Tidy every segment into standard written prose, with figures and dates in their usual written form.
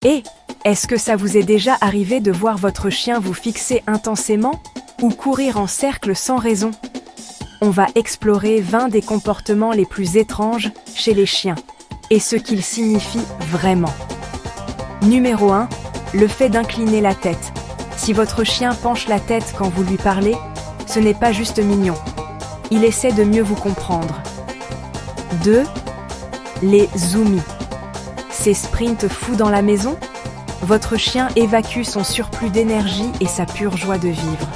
Et est-ce que ça vous est déjà arrivé de voir votre chien vous fixer intensément ou courir en cercle sans raison? On va explorer 20 des comportements les plus étranges chez les chiens et ce qu'ils signifient vraiment. Numéro 1. Le fait d'incliner la tête. Si votre chien penche la tête quand vous lui parlez, ce n'est pas juste mignon. Il essaie de mieux vous comprendre. 2. Les zoomies. Ces sprints fous dans la maison? Votre chien évacue son surplus d'énergie et sa pure joie de vivre.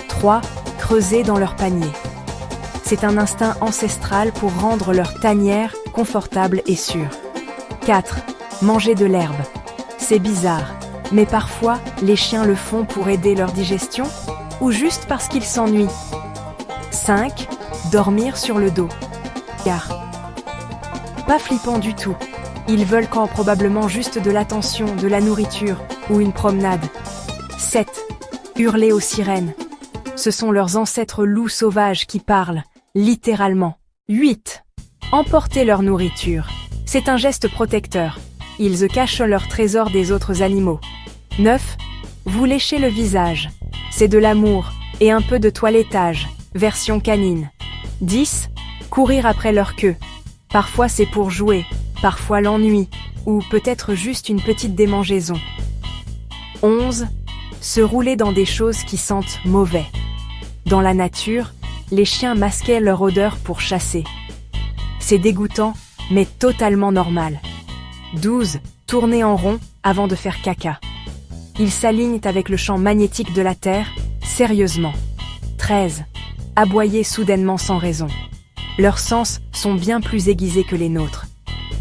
3. Creuser dans leur panier. C'est un instinct ancestral pour rendre leur tanière confortable et sûre. 4. Manger de l'herbe. C'est bizarre, mais parfois, les chiens le font pour aider leur digestion ou juste parce qu'ils s'ennuient. 5. Dormir sur le dos. Car pas flippant du tout. Ils veulent quand probablement juste de l'attention, de la nourriture ou une promenade. 7. Hurler aux sirènes. Ce sont leurs ancêtres loups sauvages qui parlent, littéralement. 8. Emporter leur nourriture. C'est un geste protecteur. Ils cachent leur trésor des autres animaux. 9. Vous léchez le visage. C'est de l'amour et un peu de toilettage, version canine. 10. Courir après leur queue. Parfois c'est pour jouer, parfois l'ennui, ou peut-être juste une petite démangeaison. 11. Se rouler dans des choses qui sentent mauvais. Dans la nature, les chiens masquaient leur odeur pour chasser. C'est dégoûtant, mais totalement normal. 12. Tourner en rond avant de faire caca. Ils s'alignent avec le champ magnétique de la Terre, sérieusement. 13. Aboyer soudainement sans raison. Leurs sens sont bien plus aiguisés que les nôtres.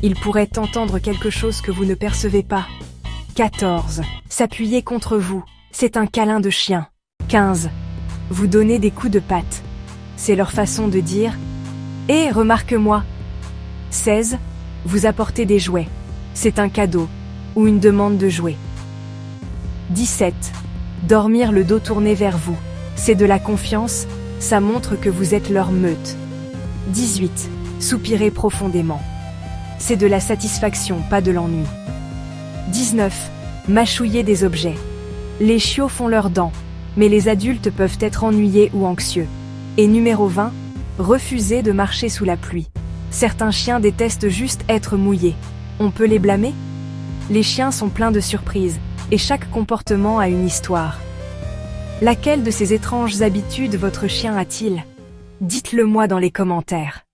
Ils pourraient entendre quelque chose que vous ne percevez pas. 14. S'appuyer contre vous. C'est un câlin de chien. 15. Vous donner des coups de patte. C'est leur façon de dire « Hé, remarque-moi ». 16. Vous apporter des jouets. C'est un cadeau ou une demande de jouer. 17. Dormir le dos tourné vers vous. C'est de la confiance, ça montre que vous êtes leur meute. 18. Soupirer profondément. C'est de la satisfaction, pas de l'ennui. 19. Mâchouiller des objets. Les chiots font leurs dents, mais les adultes peuvent être ennuyés ou anxieux. Et numéro 20. Refuser de marcher sous la pluie. Certains chiens détestent juste être mouillés. On peut les blâmer? Les chiens sont pleins de surprises, et chaque comportement a une histoire. Laquelle de ces étranges habitudes votre chien a-t-il? Dites-le moi dans les commentaires.